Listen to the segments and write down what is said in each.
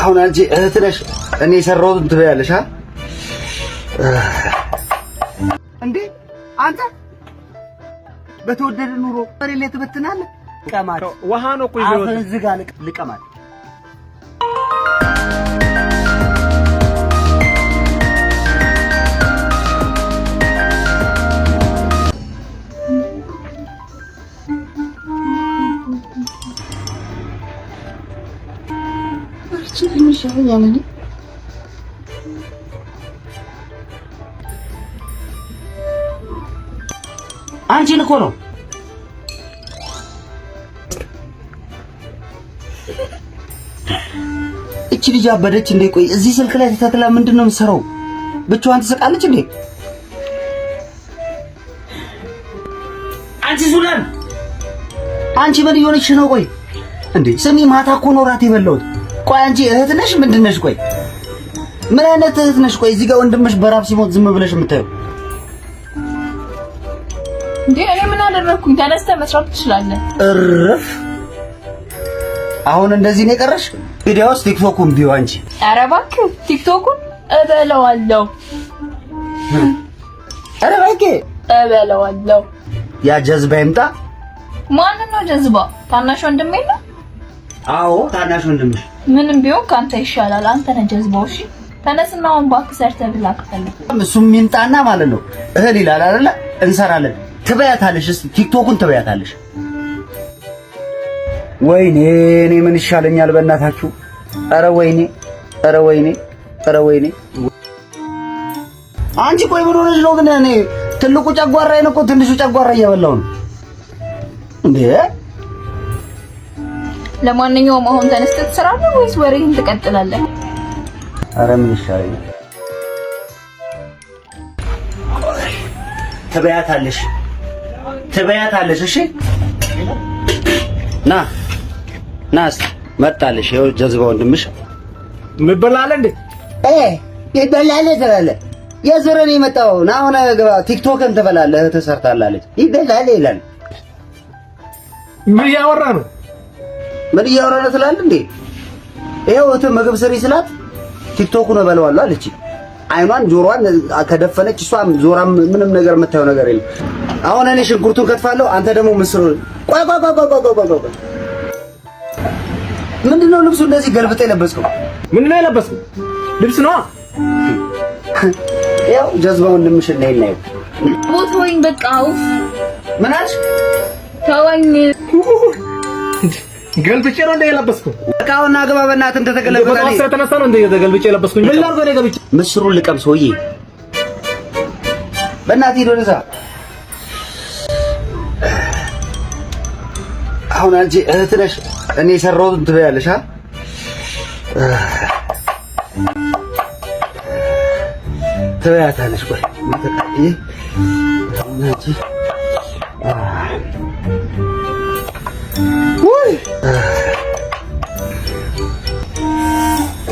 አሁን አንቺ እህት ነሽ እኔ የሰራሁትን ትበያለሽ አ እንዴ አንተ በተወደደ ኑሮ በሬሌ ትበትናለህ ቀማት ውሃ ነው እኮ ይዘው አፈዝጋ ልቀማት يعني አንቺ እኮ ነው እቺ ልጅ አበደች እንዴ? ቆይ እዚህ ስልክ ላይ ተተክላ ምንድነው የምትሰራው? ብቻዋን ትስቃለች እንዴ? አንቺ ዙላን አንቺ ምን እየሆነች ነው? ቆይ እንዴ ስሚ፣ ማታ እኮ ነው እራት የበላሁት። ቆይ አንቺ እህት ነሽ ምንድን ነሽ? ቆይ ምን አይነት እህት ነሽ? ቆይ እዚህ ጋር ወንድምሽ በራብ ሲሞት ዝም ብለሽ የምታየው እንዴ? እኔ ምን አደረኩኝ? ተነስተህ መስራት ትችላለህ። እረፍ። አሁን እንደዚህ ነው የቀረሽ? ቪዲዮስ ቲክቶኩን ቢዩ አንቺ። ኧረ እባክህ ቲክቶኩን እበለዋለሁ። ኧረ እባክህ እበለዋለሁ። ያ ጀዝባ ይምጣ። ማን ነው ጀዝባ? ታናሽ ወንድሜ ነው። አዎ ታናሽ ወንድምሽ። ምንም ቢሆን ካንተ ይሻላል። አንተ ነህ ጀዝባው። እሺ ተነስና አሁን እባክህ ሰርተህ ብላ ከፈለክ። እሱም ይምጣና ማለት ነው እህል ይላል አይደለ? እንሰራለን። ትበያታለሽ። እስቲ ቲክቶኩን ትበያታለሽ። ወይኔ እኔ ምን ይሻለኛል በእናታችሁ? ኧረ ወይኔ፣ ኧረ ወይኔ፣ ኧረ ወይኔ። አንቺ ቆይ ምን ሆነሽ ነው ግን? እኔ ትልቁ ጨጓራዬን እኮ ትንሹ ጨጓራ እየበላሁ ነው እንዴ? ለማንኛውም አሁን ተነስተህ ትሰራለህ ወይስ ወሬህን ትቀጥላለህ? ኧረ ምን ይሻለኛል? ትበያታለሽ፣ ትበያታለሽ። እሺ ና ናስ መጣልሽ። ይኸው ጀዝባ ወንድምሽ ምበላለ እንዴ? ይበላል ተባለ። የዘረን የመጣው ና አሁን ገባ። ቲክቶክን ትበላለህ ተሰርታላለች። ይበላል ይላል። ምን ያወራ ነው? ምን እያወራ ነው ትላለህ እንዴ? ይኸው እህትህ ምግብ ስሪ ስላት ቲክቶኩን እበለዋለሁ አለች። አይኗን ጆሮዋን ከደፈነች እሷም ዞራም ምንም ነገር የምታየው ነገር የለም። አሁን እኔ ሽንኩርቱን ከትፋለሁ፣ አንተ ደግሞ ምስሩን። ቆይ ምንድነው ልብሱ እንደዚህ ገልብጠህ የለበስከው? ምንድነው የለበስከው? ልብስ ነው። ያው ጀዝባው ወንድምሽ ላይ ነው። ቦታውኝ በቃ ኡፍ። ምን አልሽ? ተወኝ። ገልብጬ ነው እንደ የለበስከው? በቃውና ግባ በእናትህ እንደ ተገለበጠ ነው። ተነሳ ነው እንደ ገልብጬ የለበስኩኝ። ምን ላድርገው ነው ገልብጬ? ምስሩን ልቀምስ ወይ በእናትህ ይዶንሳ። አሁን አንቺ እህት ነሽ እኔ የሰራሁትን ትበያለሽ አ ትበያታለሽ። ቆይ ምትቀይ አንቺ ወይ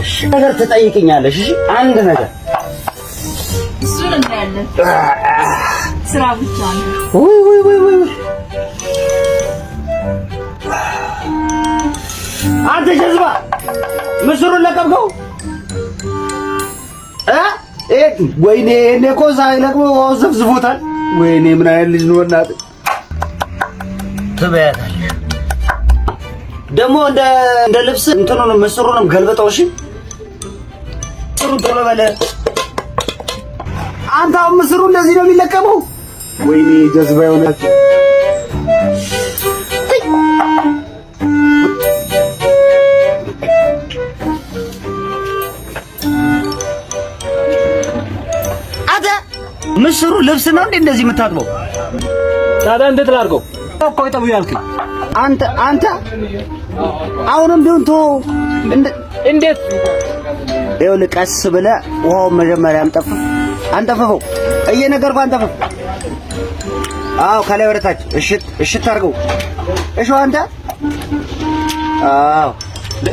እሺ ነገር ትጠይቅኛለሽ። እሺ አንድ ነገር እሱን እናያለን። ስራ ብቻ ነው። ወይ አንተ ጀዝባ ምስሩን ለቀምከው ወይኔ እኔ እኮ ሳይለቅሞ ዘፍዝፎታል። ወይኔ ምን አይነት ልጅ ነው እናትህ። ትበያታለሽ ደግሞ እንደ ልብስ እንትኑንም ምስሩንም ገልበጠው። እሺ ምስሩን ቶሎ በለ አንተ። አሁን ምስሩ እንደዚህ ነው የሚለቀመው? ወይኔ ጀዝባ ይሆናል። ምስሩ ልብስ ነው እንዴ እንደዚህ የምታጥበው? ታዲያ እንዴት ላድርገው? እኮ ይጠቡ ያልከኝ አንተ አሁንም ቢሆን እንዴት ይኸውልህ፣ ቀስ ብለህ ውሃውን መጀመሪያ አንጠፍፈው። እየነገርኩህ አንጠፍፍ። አዎ ከላይ ወደ ታች እሽት አድርገው። እሺ አንተ አዎ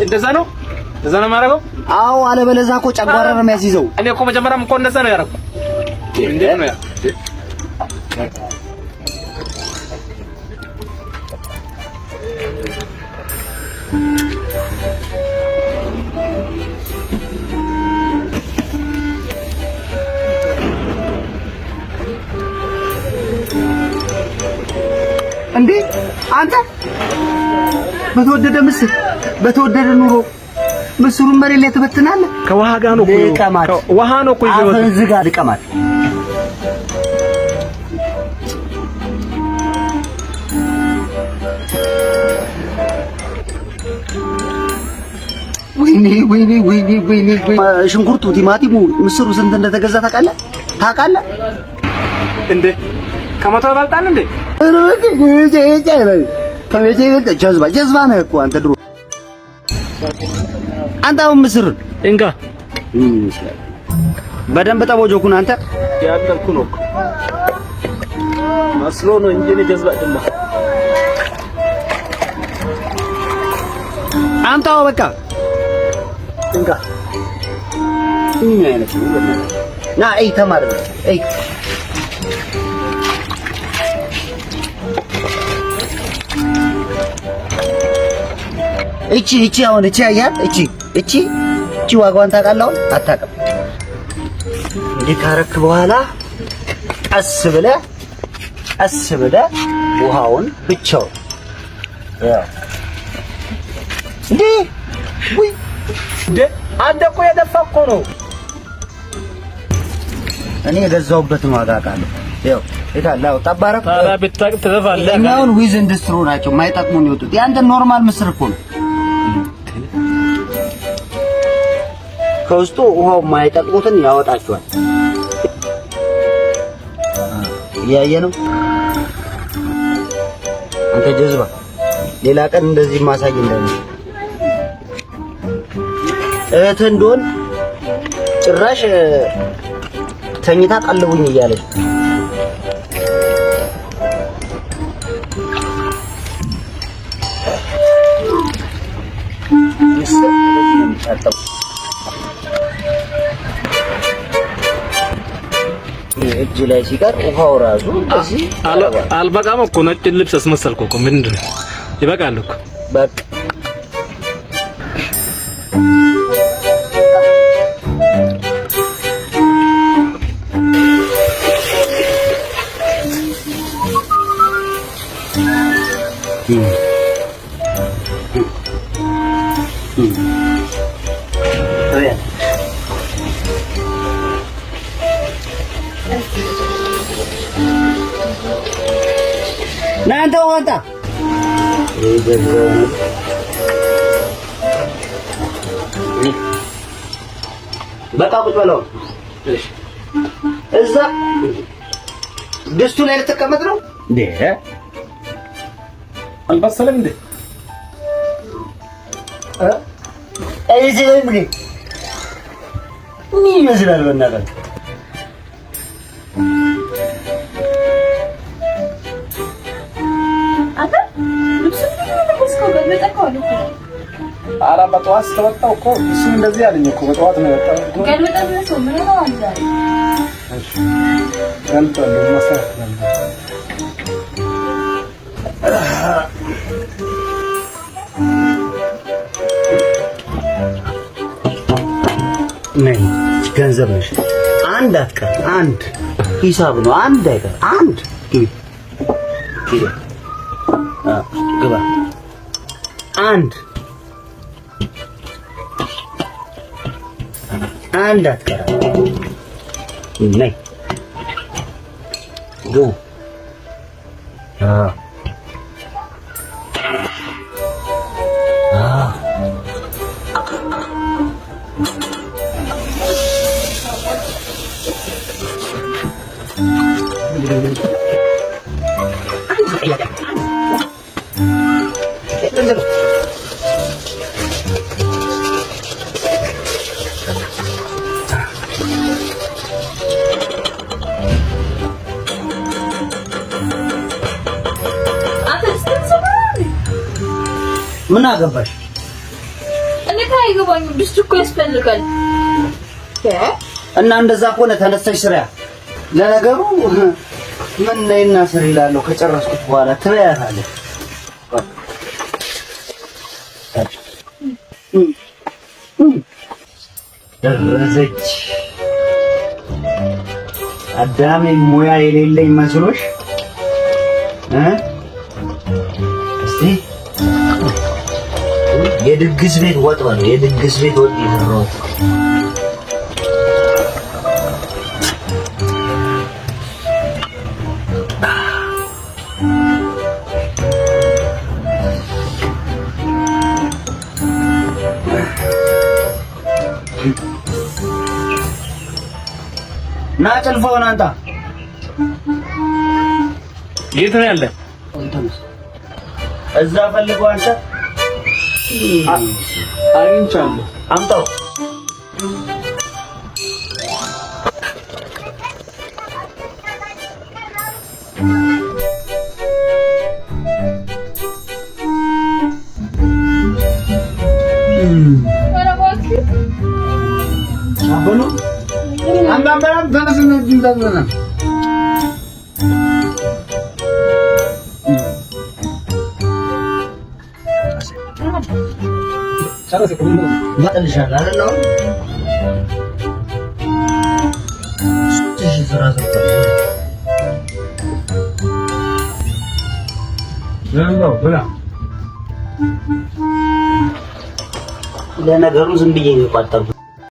እንደዛ ነው የማደርገው። አዎ አለበለዚያ እኮ ጨጓራ ነው የሚያስይዘው። እኔ እኮ መጀመሪያም እኮ እንደዛ ነው ያደረኩት። እንዴ ነው ያ እንዴ አንተ በተወደደ ምስር በተወደደ ኑሮ ምስሩን መሬት ላይ ተበትናለህ። ከውሃ ጋር ነው እኮ ውሃ ነው እኮ ይዘው አፈን ዝጋ ልቀማት። ወይኔ ሽንኩርቱ፣ ቲማቲሙ፣ ምስሩ ስንት እንደተገዛ ታውቃለህ እንዴ? ከመቶ ይበልጣል እንዴ? ከቤቴ ይበልጥ ጀዝባ ነህ እኮ አንተ ድሮ። አንተ አሁን ምስር እንካ በደንብ ጠቦ ጆኩን አንተ ያደርኩ ነው እኮ መስሎ ነው እንጂ እኔ ጀዝባ አይደለም። አንተው በቃ እንካ ምን አይነት ነው ና አይ ተማር አይ እቺ አሁን እቺ አያት እቺ ዋጋዋን ታውቃለህ? አታውቅም። እንዲህ ካረክ በኋላ ቀስ ብለህ ውሃውን ብቻው ያው እንዴ አንተ እኮ የደፋ እኮ ነው። እኔ የገዛሁበትን ዋጋ አውቃለሁ። ያው የታላው ታባረክ ታራ ብታቅ ተዘፋለህ። እኛውን ዊዝ ኢንዱስትሪ ናቸው የማይጠቅሙን ይወጡት። ያንተ ኖርማል ምስር እኮ ነው። ከውስጡ ውሃው የማይጠቅሙትን ያወጣቸዋል። እያየ ነው አንተ ጀዝባ። ሌላ ቀን እንደዚህ ማሳይ እንደምን እህትህ እንደሆን ጭራሽ ተኝታ ቀልቡኝ እያለች እጅ ላይ ሲቀር ውሃው ራሱ እዚህ አልበቃም እኮ ነጭ ልብስ አስመሰልኩ እኮ ምንድን ነው? ይበቃል እኮ በቃ ናንተ ወጣ በቃ ቁጭ በለው። እዛ ድስቱ ላይ ልትቀመጥ ነው እንዴ? አልበሰለም እንዴ? እዚህ ላይ ምን ይመስላል? በእናትህ ኧረ በጠዋት ስተወጣሁ እኮ እሱም እንደዚህ አለኝ እኮ በጠዋት ነው የወጣሁት። ነይ ገንዘብ ነሽ። አንድ አትቀር፣ አንድ ሂሳብ ነው። አንድ አይቀር፣ አንድ ግባ፣ አንድ አትቀር። ነይ ግቡ። ምን አገባሽ? እንዴት አይገባኝም? ድስቱ እኮ ያስፈልጋል። እና እንደዛ ከሆነ ተነስተሽ ስራ። ለነገሩ ምን ነይና ስሪ እላለሁ። ከጨረስኩት በኋላ ትበያታለሽ። ደረሰች። አዳሜ ሙያ የሌለኝ መስሎሽ የድግስ ቤት ወጥ ማለት የድግስ ቤት ወጥ ይሰራው ና ጨልፈውን አንተ የት ነው ያለ? እዛ ፈልገው አንተ አግኝቻለሁ። አምጣው። አበሉ አንዳንድ ተነስነ እንደ ይመጣልሻል አይደል? ትንሽ ስራ ሰርተህ ነው ብላ ለነገሩ ዝም ብዬ ነው የቋጠርኩት።